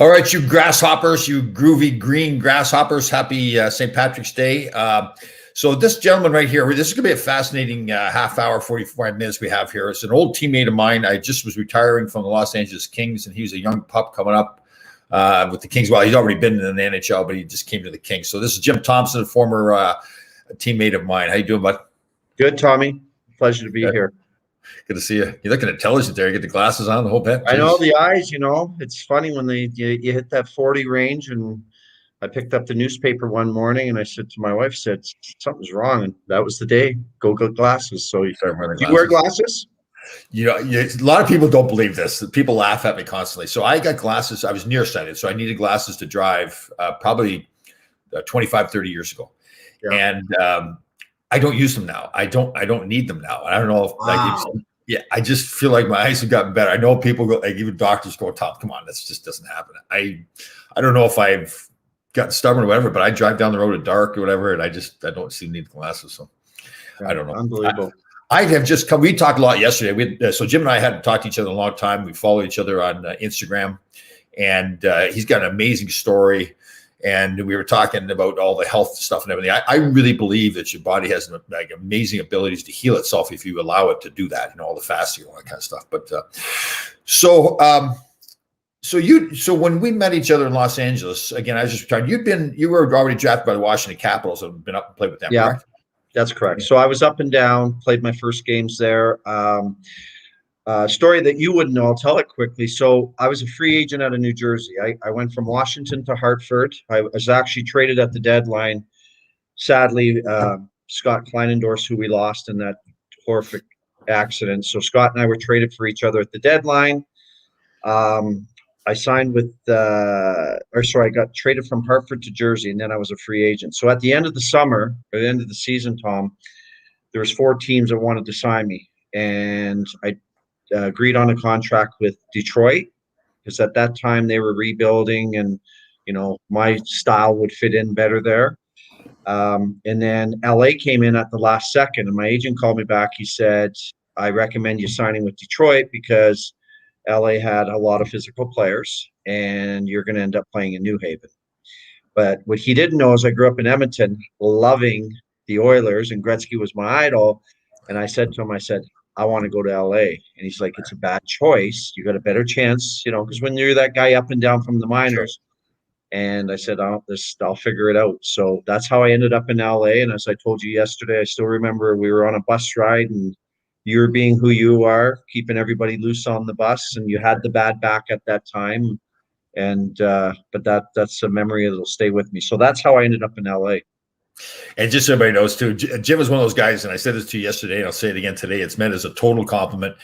All right, you grasshoppers, you groovy green grasshoppers, happy St. Patrick's Day. So this gentleman right here, this is going to be a fascinating half hour, 45 minutes we have here. It's an old teammate of mine. I just was retiring from the Los Angeles Kings, and he was a young pup coming up with the Kings. Well, he's already been in the NHL, but he just came to the Kings. So this is Jim Thompson, a former teammate of mine. How you doing, bud? Good, Tommy. Pleasure to be here. Good to see you. You're looking intelligent there. You get the glasses on, the whole bit. I know the eyes, it's funny when you hit that 40 range. And I picked up the newspaper one morning and I said to my wife, something's wrong. And that was the day. Go get glasses. So you wear glasses? A lot of people don't believe this. People laugh at me constantly. So I got glasses. I was nearsighted. So I needed glasses to drive probably 25, 30 years ago. Yeah. And I don't use them now. I don't need them now. I don't know if I just feel like my eyes have gotten better. I know people go, like even doctors go, Tom, come on, this just doesn't happen. I don't know if I've gotten stubborn or whatever, but I drive down the road at dark or whatever, and I don't see need glasses. So I don't know. Unbelievable. I have just come. We talked a lot yesterday. So Jim and I hadn't talked to each other in a long time. We follow each other on Instagram, and he's got an amazing story. And we were talking about all the health stuff and everything. I really believe that your body has like amazing abilities to heal itself if you allow it to do that. All the fasting, all that kind of stuff. But so when we met each other in Los Angeles, again, I was just retired. You were already drafted by the Washington Capitals and been up and played with them. Yeah, correct? That's correct. So I was up and down, played my first games there. Story that you wouldn't know, I'll tell it quickly. So I was a free agent out of New Jersey. I went from Washington to Hartford. I was actually traded at the deadline. Sadly, Scott Kleinendorf, who we lost in that horrific accident. So Scott and I were traded for each other at the deadline. I signed I got traded from Hartford to Jersey, and then I was a free agent. So at the end of the summer, or the end of the season, Tom, there was 4 teams that wanted to sign me. And I agreed on a contract with Detroit because at that time they were rebuilding and, my style would fit in better there. And then LA came in at the last second and my agent called me back. He said, I recommend you signing with Detroit because LA had a lot of physical players and you're going to end up playing in New Haven. But what he didn't know is I grew up in Edmonton loving the Oilers and Gretzky was my idol. And I said to him, I want to go to LA. And he's like, it's a bad choice. You got a better chance, because when you're that guy up and down from the minors. Sure. And I said, I'll figure it out. So that's how I ended up in LA. And as I told you yesterday, I still remember we were on a bus ride and you were being who you are, keeping everybody loose on the bus. And you had the bad back at that time. And, but that's a memory that'll stay with me. So that's how I ended up in LA. And just so everybody knows too, Jim is one of those guys, and I said this to you yesterday, and I'll say it again today. It's meant as a total compliment.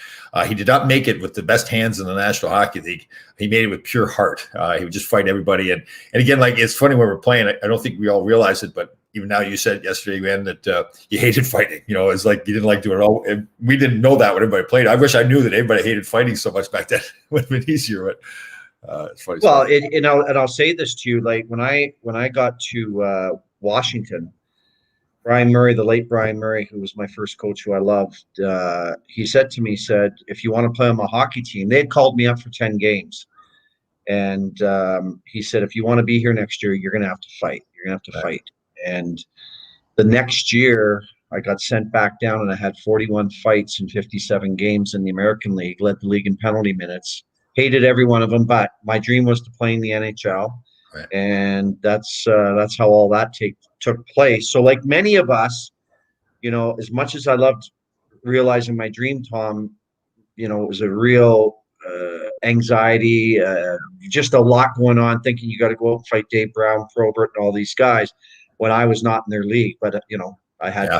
He did not make it with the best hands in the National Hockey League. He made it with pure heart. He would just fight everybody. And again, like it's funny when we're playing. I don't think we all realize it, but even now you said yesterday, man, that you hated fighting. It's like you didn't like doing it all. And we didn't know that when everybody played. I wish I knew that everybody hated fighting so much back then. It would have been easier, but it's funny. Well, I'll say this to you, like when I got to Washington, Brian Murray, the late Brian Murray, who was my first coach, who I loved, he said to me, if you want to play on my hockey team, they had called me up for 10 games. And he said, if you want to be here next year, you're going to have to fight. You're going to have to fight. And the next year, I got sent back down and I had 41 fights in 57 games in the American League, led the league in penalty minutes, hated every one of them. But my dream was to play in the NHL. Right. And that's how all that took place. So like many of us, as much as I loved realizing my dream, Tom, it was a real anxiety, just a lot going on, thinking you got to go out and fight Dave Brown, Probert, and all these guys when I was not in their league. But, I had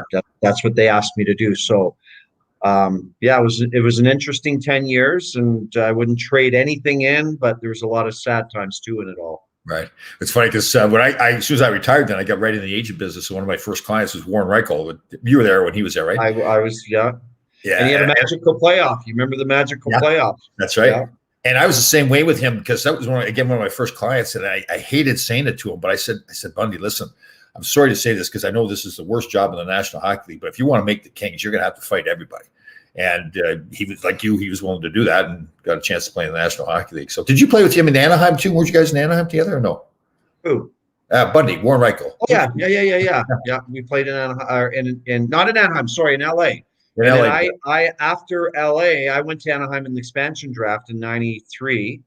that's what they asked me to do. So, it was an interesting 10 years and I wouldn't trade anything in, but there was a lot of sad times too in it all. Right. It's funny because when I as soon as I retired, then I got right in the agent business. So one of my first clients was Warren Reichel. You were there when he was there, right? I was, yeah. Yeah. And he had a magical playoff. You remember the magical playoff? That's right. Yeah. And I was the same way with him because that was one of my first clients, and I hated saying it to him. But I said, Bundy, listen, I'm sorry to say this because I know this is the worst job in the National Hockey League, but if you want to make the Kings, you're going to have to fight everybody. And he was like you; he was willing to do that, and got a chance to play in the National Hockey League. So, did you play with him in Anaheim too? Weren't you guys in Anaheim together, or no? Who? Bundy, Warren Reichel. Oh yeah. We played in Anaheim, in not in Anaheim, sorry, in LA. In And LA. then I after LA, I went to Anaheim in the expansion draft in '93.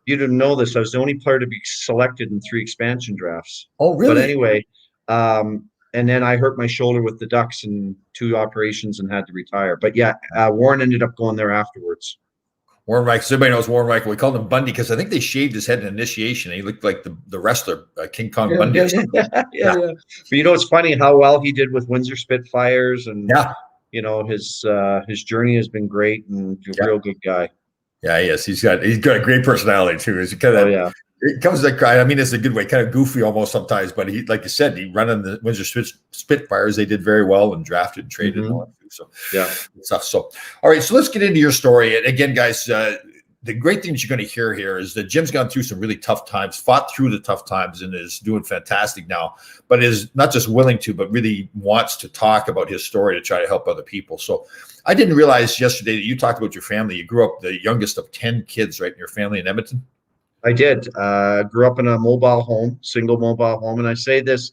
You didn't know this. I was the only player to be selected in 3 expansion drafts. Oh, really? But anyway, and then I hurt my shoulder with the Ducks in 2 operations and had to retire. But yeah, Warren ended up going there afterwards. Warren Reichel. So everybody knows Warren Reichel. We called him Bundy because I think they shaved his head in initiation. He looked like the wrestler King Kong Bundy. Yeah. But you know, it's funny how well he did with Windsor Spitfires, and you know, his journey has been great, and he's a real good guy. Yeah, he is. He's got a great personality too. He's kind of it comes like, I mean, it's a good way, kind of goofy almost sometimes, but he, like you said, he running the Windsor Spitfires. They did very well and drafted and traded and all that too. So stuff. So all right, so let's get into your story. And again, guys, the great thing that you're going to hear here is that Jim's gone through some really tough times, fought through the tough times, and is doing fantastic now, but is not just willing to, but really wants to talk about his story to try to help other people. So I didn't realize yesterday that you talked about your family. You grew up the youngest of 10 kids, right, in your family in Edmonton? I did. Grew up in a mobile home, single mobile home. And I say this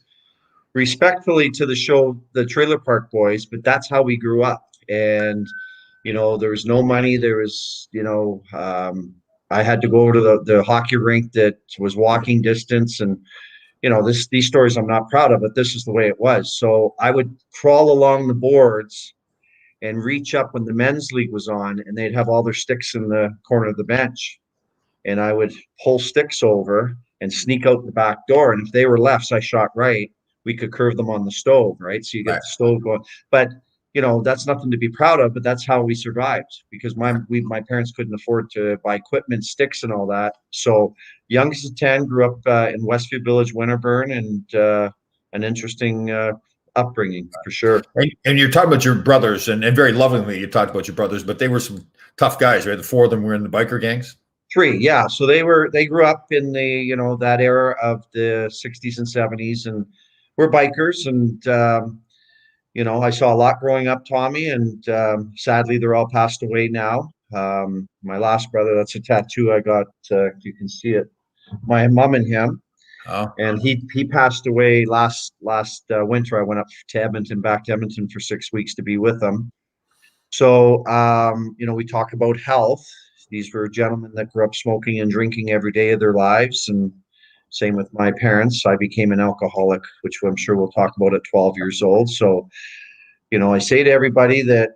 respectfully to the show, the Trailer Park Boys, but that's how we grew up. And, you know, there was no money. There was, you know, I had to go over to the hockey rink that was walking distance. And, you know, these stories I'm not proud of, but this is the way it was. So I would crawl along the boards and reach up when the men's league was on, and they'd have all their sticks in the corner of the bench. And I would pull sticks over and sneak out the back door. And if they were lefts, I shot right, we could curve them on the stove, right? So you get the stove going. But, you know, that's nothing to be proud of, but that's how we survived, because my parents couldn't afford to buy equipment, sticks and all that. So youngest of 10, grew up in Westview Village, Winterburn, and an interesting upbringing for sure. And you're talking about your brothers, and very lovingly you talked about your brothers, but they were some tough guys, right? The 4 of them were in the biker gangs. 3, yeah. So they grew up in the, you know, that era of the 60s and 70s, and were bikers. And you know, I saw a lot growing up, Tommy, and sadly they're all passed away now. My last brother, that's a tattoo I got, you can see it, my mom and him. And he passed away last winter. I went up to Edmonton, back to Edmonton for 6 weeks to be with him. So you know, we talk about health. These were gentlemen that grew up smoking and drinking every day of their lives, and same with my parents. I became an alcoholic, which I'm sure we'll talk about at 12 years old. So, you know, I say to everybody that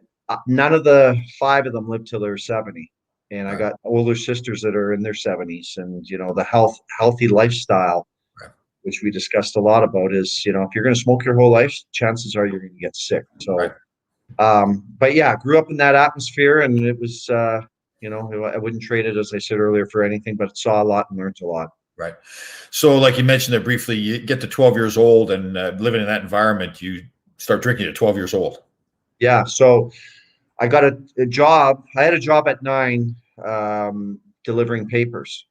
none of the 5 of them lived till they were 70. And I got older sisters that are in their 70s. And, you know, the healthy lifestyle, which we discussed a lot about, is, you know, if you're going to smoke your whole life, chances are you're going to get sick. So, but yeah, grew up in that atmosphere, and it was, you know, I wouldn't trade it, as I said earlier, for anything, but saw a lot and learned a lot. Right. So like you mentioned there briefly, you get to 12 years old and living in that environment, you start drinking at 12 years old. Yeah. So I got a job. I had a job at 9 delivering papers.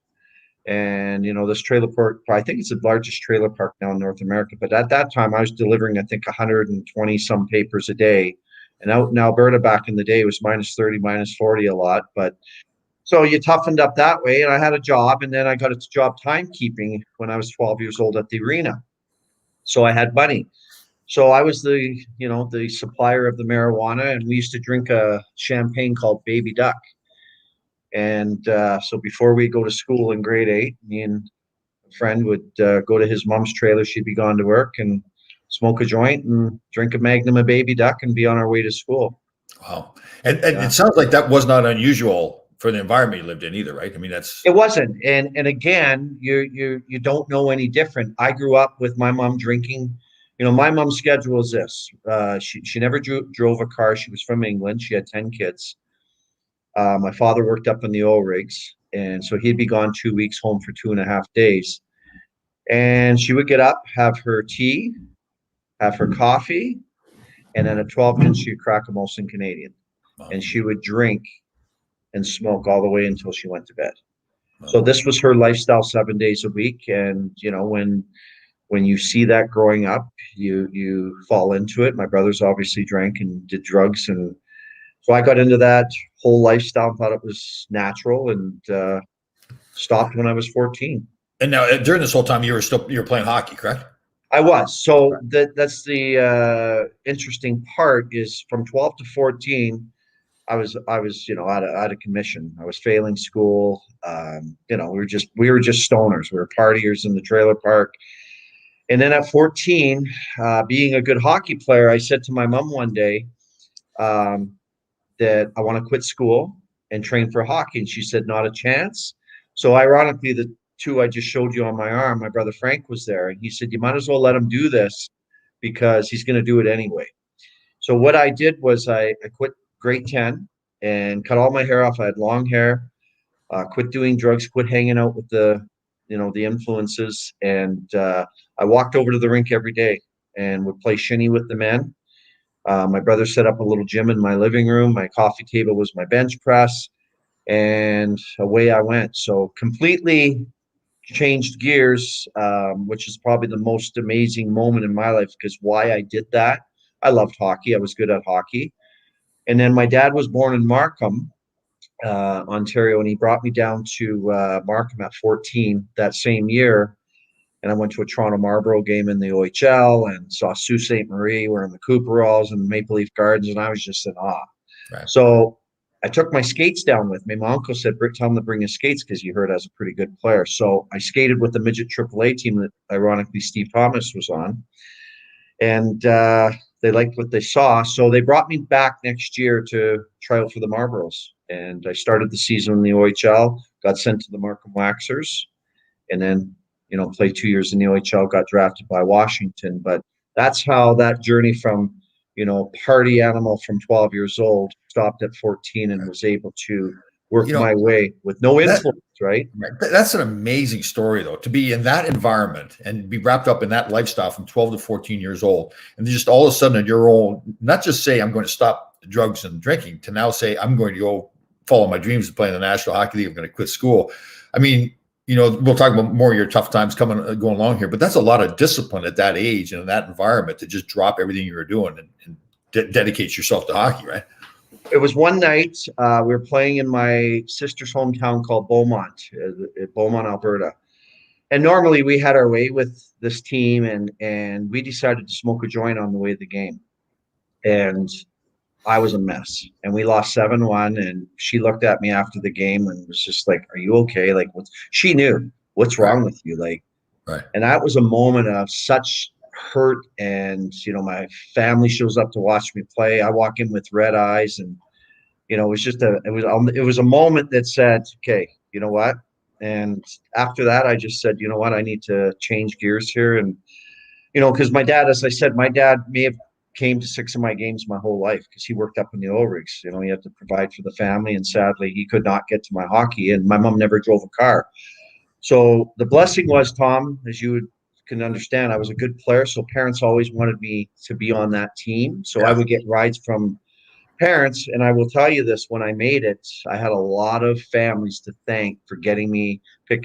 And, you know, this trailer park, I think it's the largest trailer park now in North America. But at that time, I was delivering, I think, 120 some papers a day. And out in Alberta back in the day, it was -30, -40 a lot. But so you toughened up that way. And I had a job, and then I got a job timekeeping when I was 12 years old at the arena. So I had money. So I was the supplier of the marijuana, and we used to drink a champagne called Baby Duck. And so before we go to school in grade 8, me and a friend would go to his mom's trailer. She'd be gone to work, and smoke a joint and drink a Magnum of Baby Duck and be on our way to school. Wow. And it sounds like that was not unusual for the environment you lived in either, right? I mean, it wasn't. And again, you don't know any different. I grew up with my mom drinking. You know, my mom's schedule is this. She never drove a car. She was from England. She had 10 kids. My father worked up in the oil rigs, and so he'd be gone 2 weeks, home for 2.5 days. And she would get up, have her tea, have her coffee, and then at 12 minutes she'd crack a Molson Canadian. Wow. And she would drink and smoke all the way until she went to bed. Wow. So this was her lifestyle 7 days a week. And, you know, when you see that growing up, you fall into it. My brothers obviously drank and did drugs, and So I got into that whole lifestyle and thought it was natural, and stopped when I was 14. And now during this whole time, you were playing hockey, correct? I was. So that's the interesting part is from 12 to 14, I was out of commission. I was failing school. We were just stoners. We were partiers in the trailer park. And then at 14, being a good hockey player, I said to my mom one day that I want to quit school and train for hockey. And she said, not a chance. So ironically, the two I just showed you on my arm, my brother Frank was there. And he said, you might as well let him do this because he's going to do it anyway. So what I did was I quit grade 10 and cut all my hair off. I had long hair, quit doing drugs, quit hanging out with the influences. And I walked over to the rink every day and would play shinny with the men. My brother set up a little gym in my living room. My coffee table was my bench press, and away I went. So completely changed gears, which is probably the most amazing moment in my life, because why I did that, I loved hockey. I was good at hockey. And then my dad was born in Markham, Ontario, and he brought me down to Markham at 14 that same year. And I went to a Toronto Marlborough game in the OHL and saw Sault Ste. Marie. We're in the Cooperalls and the Maple Leaf Gardens, and I was just in awe. Right. So I took my skates down with me. My uncle said, tell him to bring his skates because he heard I was a pretty good player. So I skated with the midget AAA team that ironically Steve Thomas was on. And they liked what they saw. So they brought me back next year to try out for the Marlboros. And I started the season in the OHL, got sent to the Markham Waxers, and then played 2 years in the OHL, got drafted by Washington. But that's how that journey from, party animal from 12 years old stopped at 14 and was able to work my way with no influence, right? That's an amazing story, though, to be in that environment and be wrapped up in that lifestyle from 12 to 14 years old. And just all of a sudden, your own, not just say, I'm going to stop the drugs and drinking, to now say, I'm going to go follow my dreams of playing in the National Hockey League. I'm going to quit school. I mean, we'll talk about more of your tough times going along here, but that's a lot of discipline at that age and in that environment to just drop everything you were doing and dedicate yourself to hockey, right? It was one night we were playing in my sister's hometown called Beaumont, Alberta. And normally we had our way with this team, and we decided to smoke a joint on the way to the game. And I was a mess, and we lost 7-1. And she looked at me after the game and was just like, "Are you okay?" Like, she knew what's wrong with you, like. Right. And that was a moment of such hurt. And my family shows up to watch me play. I walk in with red eyes, and it was just it was a moment that said, "Okay, you know what?" And after that, I just said, "You know what? I need to change gears here." And because my dad, as I said, my dad may have came to 6 of my games my whole life because he worked up in the oil rigs. He had to provide for the family, and sadly he could not get to my hockey, and my mom never drove a car. So the blessing was, Tom, as you can understand, I was a good player, so parents always wanted me to be on that team. So I would get rides from parents, and I will tell you this, when I made it, I had a lot of families to thank for picking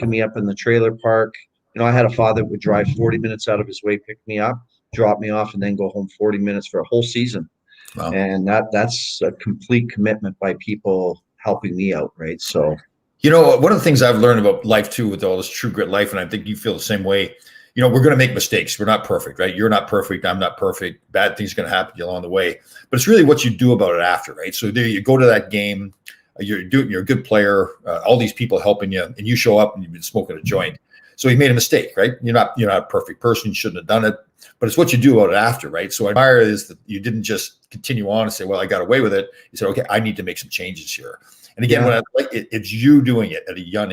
me up in the trailer park. I had a father that would drive 40 minutes out of his way, pick me up, drop me off, and then go home 40 minutes for a whole season. Wow. And that's a complete commitment by people helping me out, right? So, one of the things I've learned about life too, with all this True Grit life, and I think you feel the same way, we're going to make mistakes. We're not perfect, right? You're not perfect. I'm not perfect. Bad things are going to happen to you along the way, but it's really what you do about it after, right? So there you go to that game, you're a good player, all these people helping you, and you show up and you've been smoking a joint. So you made a mistake, right? You're not a perfect person. You shouldn't have done it, but it's what you do about it after, right? So I admire is that you didn't just continue on and say, well, I got away with it. You said, okay, I need to make some changes here. And again, when I like it, it's you doing it at a young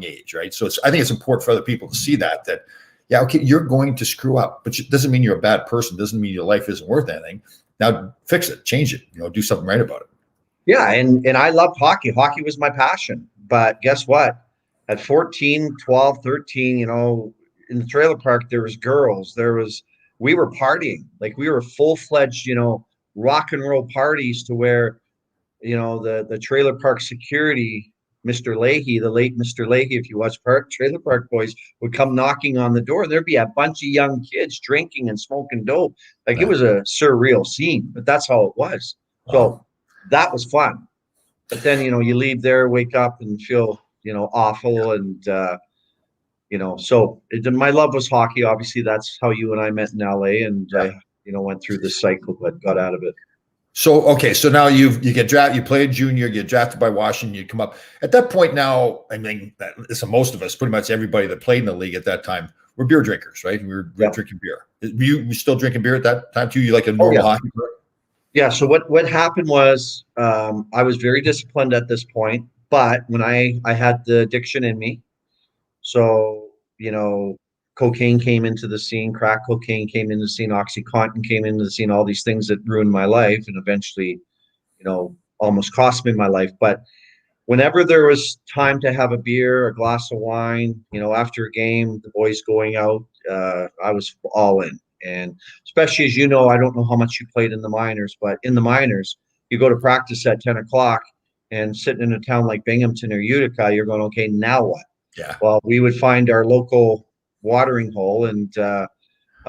age, right? So I think it's important for other people to see that, okay, you're going to screw up, but it doesn't mean you're a bad person. Doesn't mean your life isn't worth anything. Now fix it, change it, do something right about it. Yeah. And I loved hockey. Hockey was my passion, but guess what? At 14, 12, 13, in the trailer park, there was girls, we were partying, like we were full-fledged, rock and roll parties to where, the trailer park security, Mr. Leahy, the late Mr. Leahy, if you watch Trailer Park Boys, would come knocking on the door. There'd be a bunch of young kids drinking and smoking dope. Like, It was a surreal scene, but that's how it was. So that was fun. But then, you leave there, wake up and feel, awful. And, my love was hockey. Obviously, that's how you and I met in LA. And Yeah. I, went through this cycle, but got out of it. So, okay. So now you get drafted, you play junior, get drafted by Washington, you come up at that point. Now, I mean, listen, most of us, pretty much everybody that played in the league at that time, were beer drinkers, right? We were drinking beer. You still drinking beer at that time too? You like a normal hockey player? Yeah. So what happened was, I was very disciplined at this point, but when I had the addiction in me, so, cocaine came into the scene, crack cocaine came into the scene, OxyContin came into the scene, all these things that ruined my life and eventually, almost cost me my life. But whenever there was time to have a beer, a glass of wine, after a game, the boys going out, I was all in. And especially as I don't know how much you played in the minors, but in the minors, you go to practice at 10 o'clock and sitting in a town like Binghamton or Utica, you're going, okay, now what? Yeah. Well, we would find our local watering hole, and a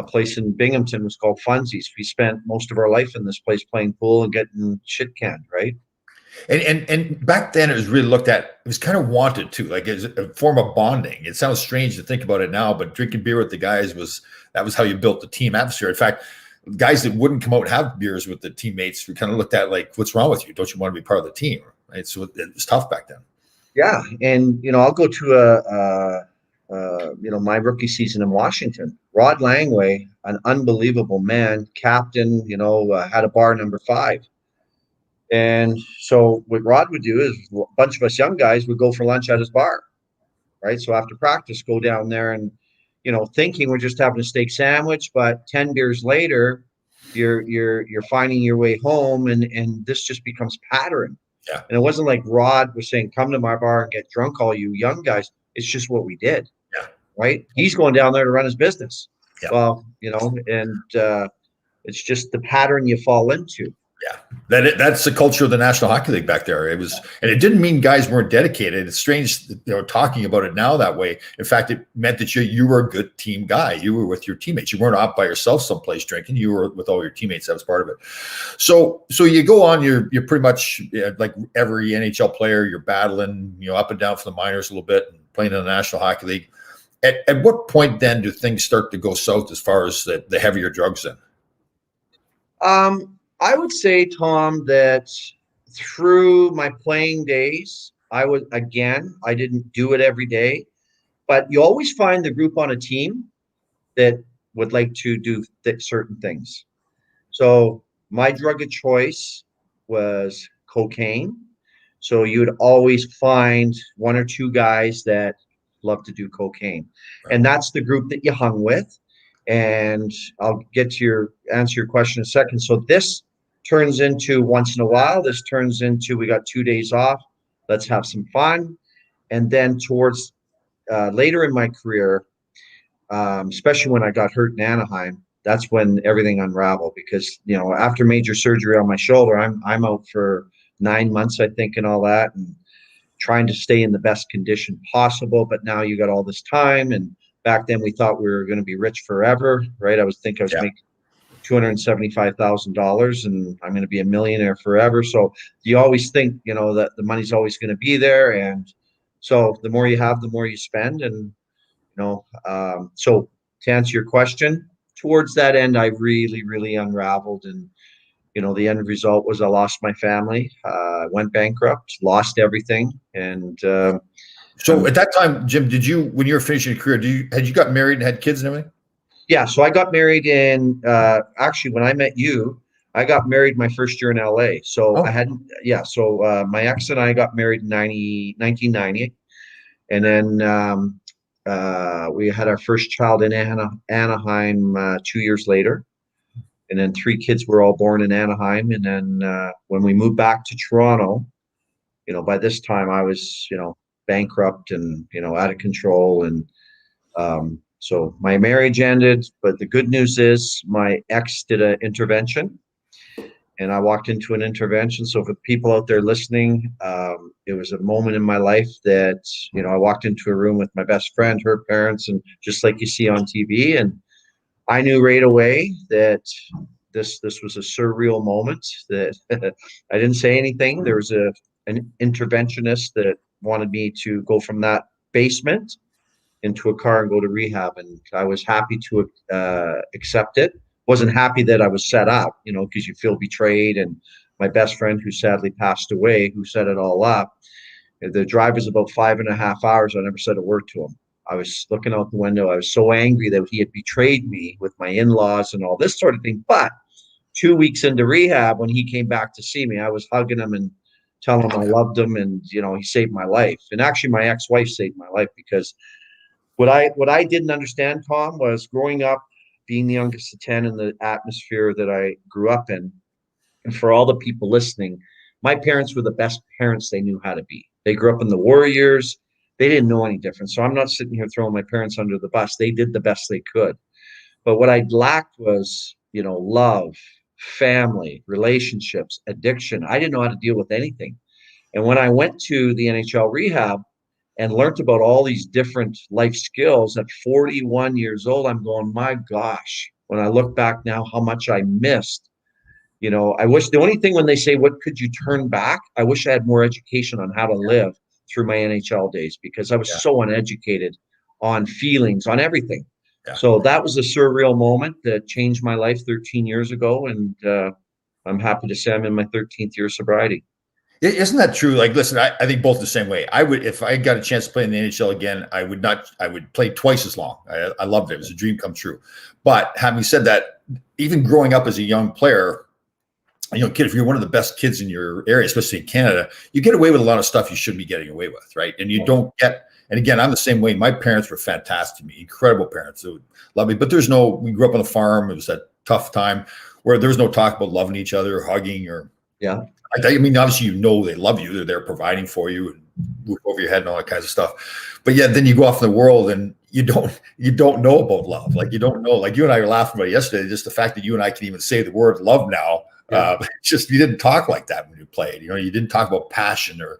place in Binghamton was called Funsies. We spent most of our life in this place playing pool and getting shit canned, right? And back then it was really looked at, it was kind of wanted too, like as a form of bonding. It sounds strange to think about it now, but drinking beer with the guys was how you built the team atmosphere. In fact, guys that wouldn't come out and have beers with the teammates were kind of looked at like, what's wrong with you? Don't you want to be part of the team? Right. So it was tough back then. Yeah. And, I'll go to my rookie season in Washington. Rod Langway, an unbelievable man, captain, had a bar number 5. And so what Rod would do is a bunch of us young guys would go for lunch at his bar, right? So after practice, go down there and, thinking we're just having a steak sandwich, but 10 beers later, you're finding your way home, and this just becomes pattern. Yeah. And it wasn't like Rod was saying, come to my bar and get drunk, all you young guys. It's just what we did. Yeah. Right. He's going down there to run his business. Yeah. Well, it's just the pattern you fall into. Yeah, that's the culture of the National Hockey League back there. It was, and it didn't mean guys weren't dedicated. It's strange, talking about it now that way. In fact, it meant that you were a good team guy. You were with your teammates. You weren't out by yourself someplace drinking. You were with all your teammates. That was part of it. So you go on. You're pretty much like every NHL player. You're battling, up and down for the minors a little bit, and playing in the National Hockey League. At what point then do things start to go south as far as the heavier drugs then? I would say, Tom, that through my playing days, I didn't do it every day, but you always find the group on a team that would like to do certain things. So my drug of choice was cocaine. So you would always find 1 or 2 guys that love to do cocaine. Right. And that's the group that you hung with. And I'll get to answer your question in a second. So this turns into once in a while. This turns into we got 2 days off. Let's have some fun. And then towards later in my career, especially when I got hurt in Anaheim, that's when everything unraveled because, after major surgery on my shoulder, I'm out for 9 months, I think, and all that, and trying to stay in the best condition possible. But now you got all this time. And back then we thought we were going to be rich forever, right? I was making $275,000 and I'm going to be a millionaire forever. So you always think, that the money's always going to be there. And so the more you have, the more you spend. And, so to answer your question, towards that end, I really, really unraveled. And, the end result was I lost my family, went bankrupt, lost everything. And so at that time, Jim, when you were finishing your career, had you got married and had kids and everything? Yeah, so I got married in actually when I met you, I got married my first year in LA. So my ex and I got married in 1990. And then we had our first child in Anaheim 2 years later. And then 3 kids were all born in Anaheim. And then when we moved back to Toronto, by this time I was, bankrupt and, out of control. And so my marriage ended, but the good news is my ex did an intervention and I walked into an intervention. So for people out there listening, it was a moment in my life that, I walked into a room with my best friend, her parents, and just like you see on TV. And I knew right away that this was a surreal moment that I didn't say anything. There was an interventionist that wanted me to go from that basement into a car and go to rehab, and I was happy to accept it. Wasn't happy that I was set up, because you feel betrayed. And my best friend, who sadly passed away, who set it all up, the drive was about 5.5 hours. I never said a word to him. I was looking out the window. I was so angry that he had betrayed me with my in-laws and all this sort of thing. But 2 weeks into rehab, when he came back to see me, I was hugging him and telling him I loved him, and he saved my life. And actually, my ex-wife saved my life, because what I didn't understand, Tom, was growing up, being the youngest of 10 in the atmosphere that I grew up in. And for all the people listening, my parents were the best parents they knew how to be. They grew up in the war years. They didn't know any different. So I'm not sitting here throwing my parents under the bus. They did the best they could. But what I lacked was, love, family, relationships, addiction. I didn't know how to deal with anything. And when I went to the NHL rehab and learned about all these different life skills at 41 years old, I'm going, my gosh, when I look back now, how much I missed. I wish, the only thing when they say, what could you turn back? I wish I had more education on how to live through my NHL days, because I was so uneducated on feelings, on everything. Yeah. So that was a surreal moment that changed my life 13 years ago. And I'm happy to say I'm in my 13th year of sobriety. Isn't that true? Like, listen, I think both the same way. I would, if I got a chance to play in the NHL again, I would play twice as long. I loved it. It was a dream come true. But having said that, even growing up as a young player, kid, if you're one of the best kids in your area, especially in Canada, you get away with a lot of stuff you shouldn't be getting away with, right? And you don't get, and again, I'm the same way. My parents were fantastic to me, incredible parents who would love me. But we grew up on the farm. It was a tough time where there was no talk about loving each other, or hugging, or I mean, obviously, they love you. They're there providing for you and roof over your head and all that kinds of stuff. But yeah, then you go off in the world and you don't know about love. Like, you don't know. Like, you and I were laughing about it yesterday. Just the fact that you and I can even say the word love now. Just, you didn't talk like that when you played. You didn't talk about passion or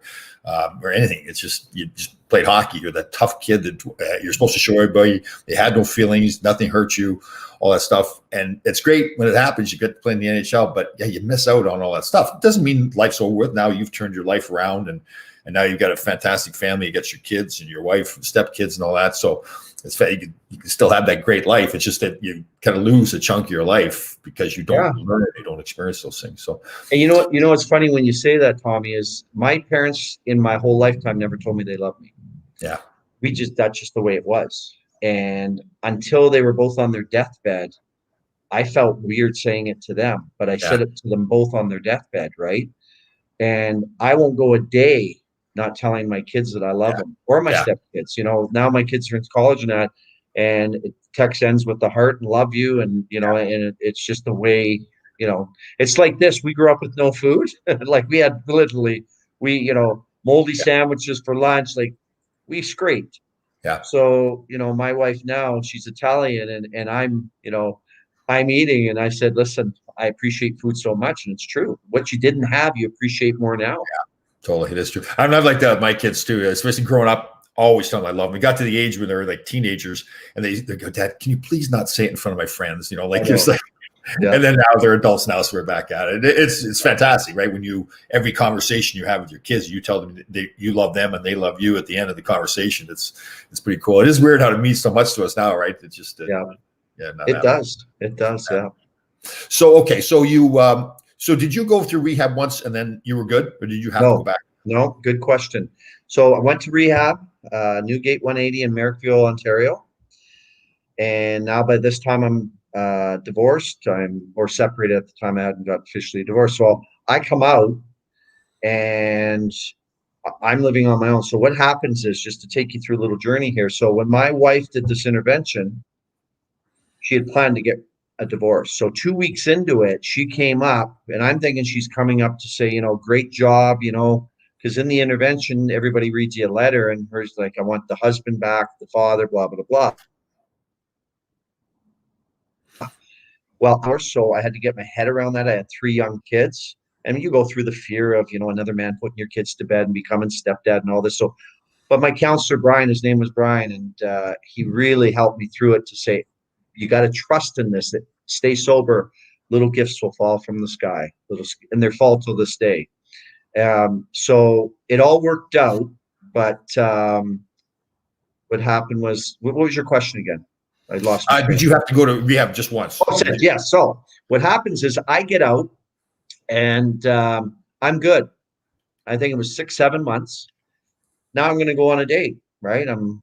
anything. It's just, you just played hockey. You're that tough kid that you're supposed to show everybody. They had no feelings. Nothing hurt you. All that stuff. And it's great when it happens. You get to play in the NHL, but yeah, you miss out on all that stuff. It doesn't mean life's over with. Now you've turned your life around, and now you've got a fantastic family. You got your kids and your wife and stepkids and all that. So it's you can still have that great life. It's just that you kind of lose a chunk of your life because you don't learn it. You don't experience those things. So, and you know what's funny when you say that, Tommy, is my parents in my whole lifetime never told me they loved me. Yeah. That's just the way it was. And until they were both on their deathbed, I felt weird saying it to them, but I said it to them both on their deathbed, right? And I won't go a day not telling my kids that I love them, or my stepkids. Now my kids are in college and text ends with the heart and love you, and and it's just the way. It's like this. We grew up with no food. Like, we had literally moldy sandwiches for lunch. Like, we scraped. Yeah. So, my wife now, she's Italian, and I'm eating, and I said, listen, I appreciate food so much. And it's true. What you didn't have, you appreciate more now. Yeah, totally. It is true. I'm not like that with my kids too, especially growing up, always telling them I love them. We got to the age when they were like teenagers, and they go, Dad, can you please not say it in front of my friends? It's like, and then now they're adults now, so we're back at it. It's fantastic, right? When every conversation you have with your kids, you tell them you love them and they love you at the end of the conversation. It's pretty cool. It is weird how it means so much to us now, right? It's just it does. Yeah. So okay, so you so did you go through rehab once and then you were good, or did you have to go back? No, good question. So I went to rehab, Newgate 180 in Merrickville, Ontario, and now by this time I'm divorced. Or separated at the time. I hadn't got officially divorced. So I come out and I'm living on my own. So what happens is, just to take you through a little journey here. So when my wife did this intervention, she had planned to get a divorce. So 2 weeks into it, she came up, and I'm thinking she's coming up to say, great job, because in the intervention, everybody reads you a letter, and hers like, I want the husband back, the father, blah, blah, blah. Well, so I had to get my head around that. I had 3 young kids. And you go through the fear of, another man putting your kids to bed and becoming stepdad and all this. So, but my counselor, Brian, his name was Brian, and he really helped me through it to say, you got to trust in this, that stay sober. little gifts will fall from the sky, and they fall till this day. So it all worked out, but what happened was, what was your question again? I lost my train. Did you have to go to rehab just once? Oh, yeah. So what happens is I get out and I'm good. I think it was 6, 7 months. Now I'm going to go on a date, right? I'm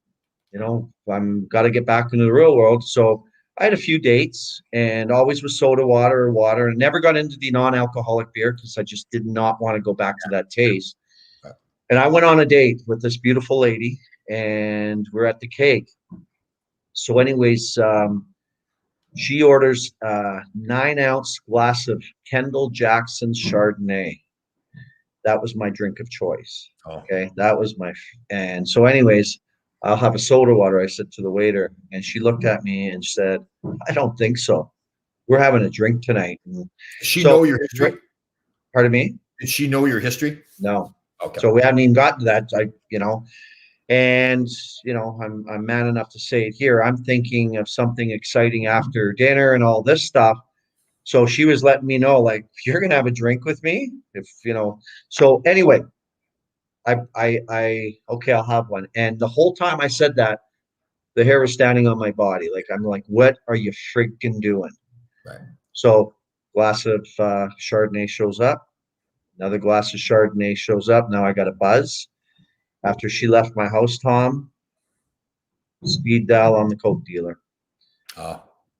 got to get back into the real world. So I had a few dates and always with soda water, and never got into the non-alcoholic beer because I just did not want to go back to that taste. And I went on a date with this beautiful lady and we're at the Keg. So anyways, she orders a 9-ounce glass of Kendall Jackson Chardonnay. That was my drink of choice. Okay. That was and so anyways, I'll have a soda water, I said to the waiter, and she looked at me and said, I don't think so. We're having a drink tonight. Did she know your history? Pardon me? Did she know your history? No. Okay. So we haven't even gotten to that. And I'm man enough to say it here. I'm thinking of something exciting after dinner and all this stuff. So she was letting me know, like, you're gonna have a drink with me, So anyway, okay, I'll have one. And the whole time I said that, the hair was standing on my body. Like, I'm like, what are you freaking doing? Right. So glass of Chardonnay shows up. Another glass of Chardonnay shows up. Now I got a buzz. After she left my house, Tom, speed dial on the coke dealer.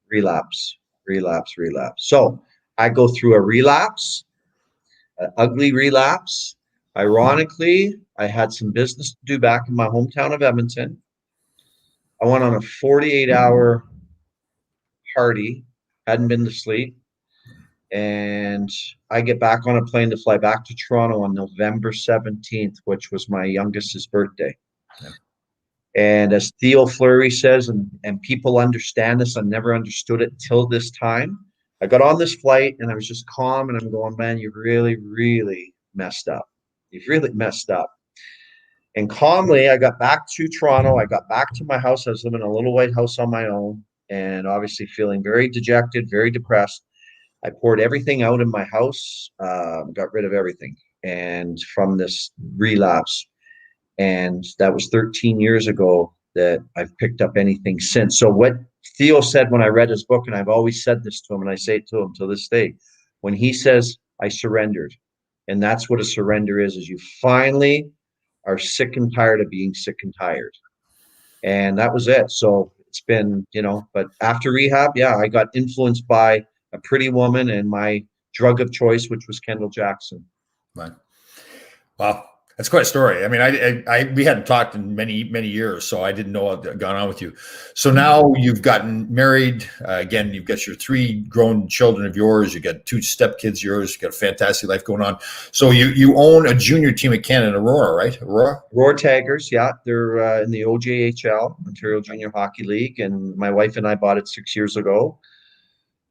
Relapse. So I go through a relapse, an ugly relapse. Ironically, I had some business to do back in my hometown of Edmonton. I went on a 48-hour party, hadn't been to sleep. And I get back on a plane to fly back to Toronto on November 17th, which was my youngest's birthday. Yeah. And as Theo Fleury says, and people understand this, I never understood it till this time. I got on this flight and I was just calm and I'm going, man, you've really, really messed up. You've really messed up. And calmly, I got back to Toronto. I got back to my house. I was living in a little white house on my own and obviously feeling very dejected, very depressed. I poured everything out in my house, got rid of everything, and from this relapse. And that was 13 years ago that I've picked up anything since. So what Theo said when I read his book, and I've always said this to him, and I say it to him to this day, when he says, I surrendered, and that's what a surrender is you finally are sick and tired of being sick and tired. And that was it. So it's been, but after rehab, yeah, I got influenced by a pretty woman and my drug of choice, which was Kendall Jackson. Right. Wow. That's quite a story. I mean, we hadn't talked in many, many years, so I didn't know what had gone on with you. So now you've gotten married. Again, you've got your 3 grown children of yours. You got 2 stepkids of yours. You got a fantastic life going on. So you own a junior team in Canada, Aurora, right? Aurora Tigers, yeah. They're in the OJHL, Ontario Junior Hockey League, and my wife and I bought it 6 years ago.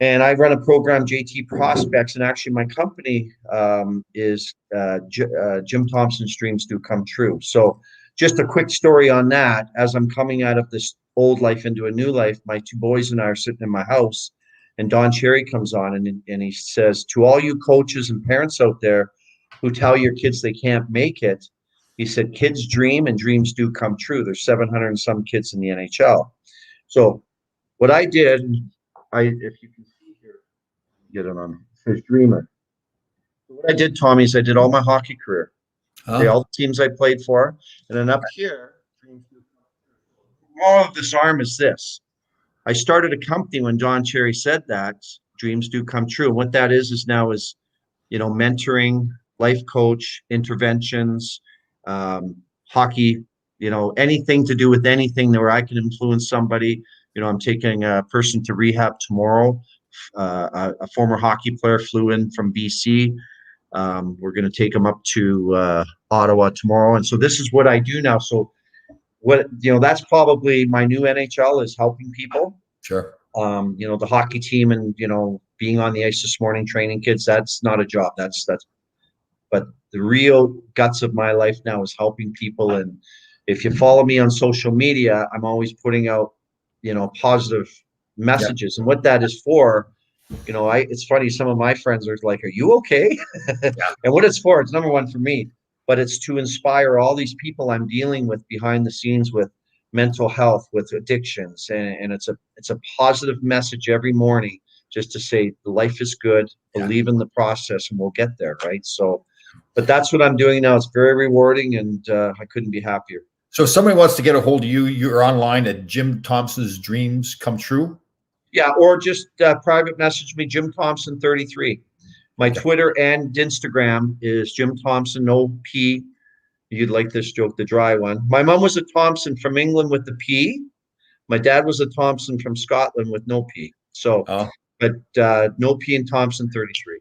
And I run a program, JT Prospects, and actually my company is Jim Thompson's Dreams Do Come True. So just a quick story on that. As I'm coming out of this old life into a new life, my 2 boys and I are sitting in my house, and Don Cherry comes on and he says, to all you coaches and parents out there who tell your kids they can't make it, he said, kids dream and dreams do come true. There's 700 and some kids in the NHL. So what I did, if you can see here, get it on, it says Dreamer. So what I did, Tommy, is I did all my hockey career. Okay, all the teams I played for. And then up here, all of this arm is this. I started a company when Don Cherry said that, dreams do come true. And what that is now is, mentoring, life coach, interventions, hockey, anything to do with anything where I can influence somebody. I'm taking a person to rehab tomorrow. A former hockey player flew in from BC. We're going to take him up to Ottawa tomorrow. And so this is what I do now. So that's probably my new NHL is helping people. Sure. The hockey team and, being on the ice this morning, training kids, that's not a job. But the real guts of my life now is helping people. And if you follow me on social media, I'm always putting out, positive messages. Yep. And what that is for it's funny. Some of my friends are like, "Are you okay?" And what it's for, it's number one for me, but it's to inspire all these people I'm dealing with behind the scenes with mental health, with addictions, and it's a positive message every morning, just to say life is good, believe in the process, and we'll get there, right? So, but that's what I'm doing now. It's very rewarding, and I couldn't be happier. So if somebody wants to get a hold of you, you're online at Jim Thompson's Dreams Come True. Yeah, or just private message me, Jim Thompson 33. My Twitter and Instagram is Jim Thompson, no P. You'd like this joke, the dry one. My mom was a Thompson from England with the P. My dad was a Thompson from Scotland with no P. So, but no P in Thompson 33.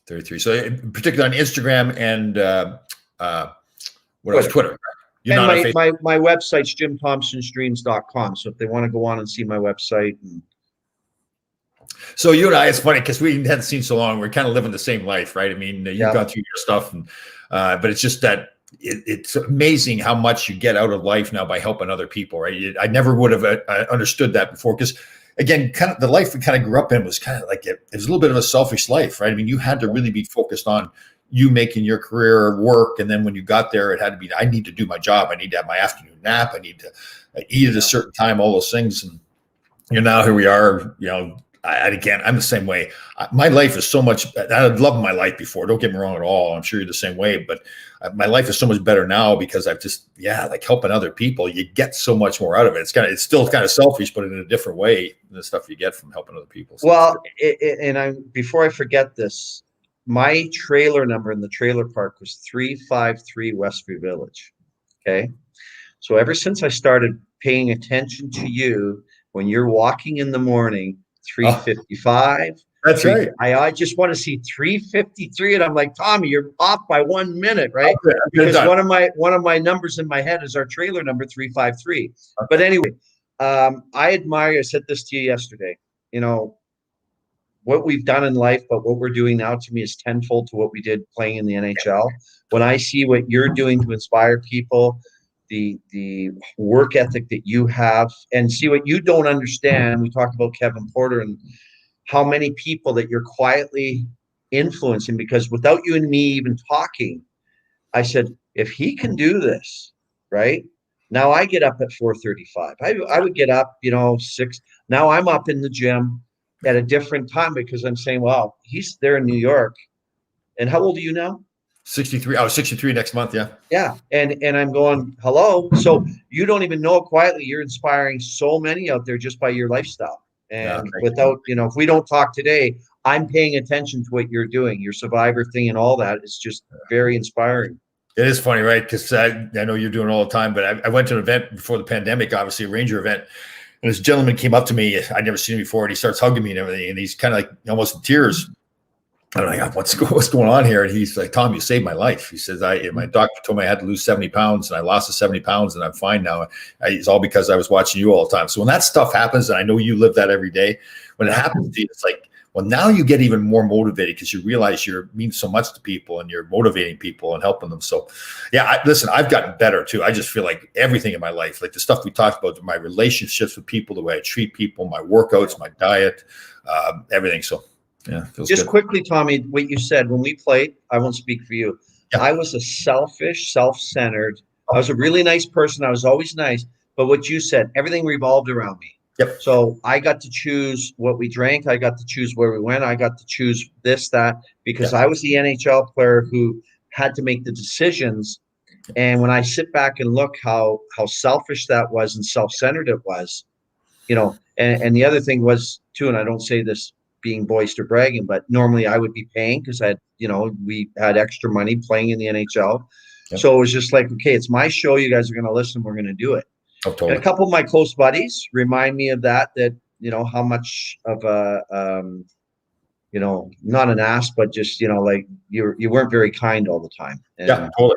33. So particularly on Instagram and what else? Twitter. You're and my website's jimthompsonsdreams.com. So if they want to go on and see my website. So you and I, it's funny because we hadn't seen so long. We're kind of living the same life, right? I mean, you've gone through your stuff, and but it's just that it's amazing how much you get out of life now by helping other people, right? I never would have understood that before, because again, kind of the life we kind of grew up in was kind of like it was a little bit of a selfish life, right? I mean, you had to really be focused on you making your career work, and then when you got there, it had to be, I need to do my job, I need to have my afternoon nap, I need to eat at a certain time, all those things, and now here we are, again, I'm the same way. My life is so much, I loved my life before, don't get me wrong at all. I'm sure you're the same way, but my life is so much better now because I've just, like helping other people, you get so much more out of it. It's still kind of selfish, but in a different way, the stuff you get from helping other people. So well, before I forget this, my trailer number in the trailer park was 353 Westview Village. Okay. So ever since I started paying attention to you, when you're walking in the morning, 355. That's right. I just want to see 353, and I'm like, Tommy, you're off by 1 minute, right? Okay, because one of my numbers in my head is our trailer number 353. Okay. But anyway, I admire. I said this to you yesterday. What we've done in life, but what we're doing now to me is tenfold to what we did playing in the NHL. When I see what you're doing to inspire people, the work ethic that you have, and see what you don't understand. We talked about Kevin Porter and how many people that you're quietly influencing, because without you and me even talking, I said, if he can do this, right? Now I get up at 4:35. I would get up, 6. Now I'm up in the gym at a different time because I'm saying, well, he's there in New York. And how old are you now? 63. I was 63 next month. Yeah. Yeah. And I'm going, hello. So you don't even know it quietly. You're inspiring so many out there just by your lifestyle. And without, if we don't talk today, I'm paying attention to what you're doing, your survivor thing and all that. It's just very inspiring. It is funny, right? Because I know you're doing it all the time, but I went to an event before the pandemic, obviously a Ranger event. And this gentleman came up to me. I'd never seen him before. And he starts hugging me and everything. And he's kind of like almost in tears. I'm like, what's going on here? And he's like, Tom, you saved my life. He says, my doctor told me I had to lose 70 pounds, and I lost the 70 pounds, and I'm fine now. It's all because I was watching you all the time. So when that stuff happens, and I know you live that every day, when it happens to you, it's like, well, now you get even more motivated because you realize you mean so much to people, and you're motivating people and helping them. So, listen, I've gotten better too. I just feel like everything in my life, like the stuff we talked about, my relationships with people, the way I treat people, my workouts, my diet, everything. So. Yeah, just good. Quickly, Tommy, what you said when we played, I won't speak for you. Yeah. I was a selfish, self-centered. I was a really nice person. I was always nice. But what you said, everything revolved around me. Yep. So I got to choose what we drank. I got to choose where we went. I got to choose this, that, because I was the NHL player who had to make the decisions. And when I sit back and look how selfish that was and self-centered it was, and the other thing was too, and I don't say this being boisterous or bragging, but normally I would be paying because we had extra money playing in the NHL. Yep. So it was just like, okay, it's my show. You guys are going to listen. We're going to do it. Oh, totally. And a couple of my close buddies remind me of that, how much of a, not an ass, but just, like you weren't very kind all the time. And, yeah, totally.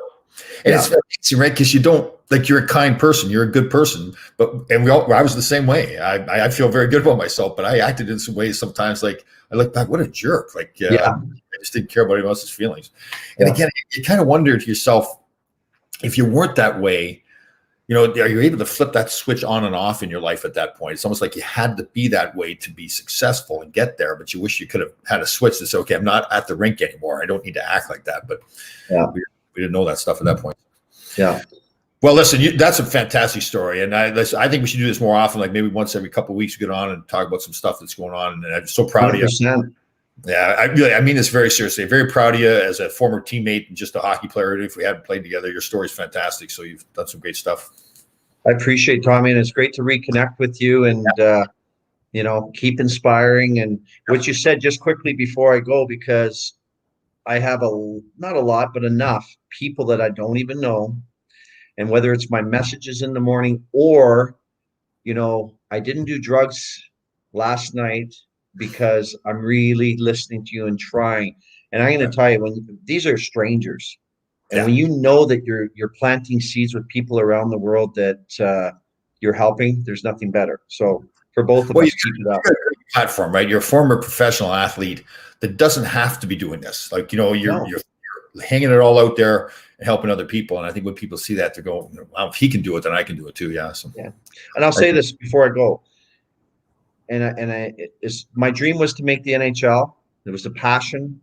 And it's amazing, right? Because you don't, like, you're a kind person, you're a good person, I was the same way. I feel very good about myself, but I acted in some ways sometimes, like, I look back, what a jerk. Like, I just didn't care about anyone else's feelings. And again, you kind of wonder to yourself, if you weren't that way, you know, are you able to flip that switch on and off in your life at that point? It's almost like you had to be that way to be successful and get there, but you wish you could have had a switch to say, okay, I'm not at the rink anymore. I don't need to act like that. But we didn't know that stuff at that point. Yeah. Well, listen, that's a fantastic story. And I think we should do this more often, like maybe once every couple of weeks, we get on and talk about some stuff that's going on. And I'm so proud 100%. of you. Yeah, I mean this very seriously. Very proud of you as a former teammate and just a hockey player. If we hadn't played together, your story's fantastic. So you've done some great stuff. I appreciate it, Tommy, and it's great to reconnect with you and, you know, keep inspiring. And what you said just quickly before I go, because I have not a lot, but enough people that I don't even know. And whether it's my messages in the morning or, you know, I didn't do drugs last night because I'm really listening to you and trying. And I'm going to tell you, these are strangers. And when you know that you're planting seeds with people around the world that you're helping, there's nothing better. So for both of us, keep it up. Platform, right? You're a former professional athlete that doesn't have to be doing this. Like, you know, you're hanging it all out there and helping other people. And I think when people see that, they're going, well, if he can do it, then I can do it too. Yeah. So. Yeah. And I'll say this before I go. My dream was to make the NHL. It was a passion,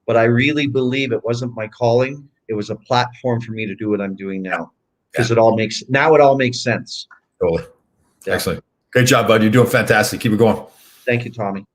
but I really believe it wasn't my calling. It was a platform for me to do what I'm doing now, because it all makes sense. Totally. Yeah. Excellent. Great job, bud. You're doing fantastic. Keep it going. Thank you, Tommy.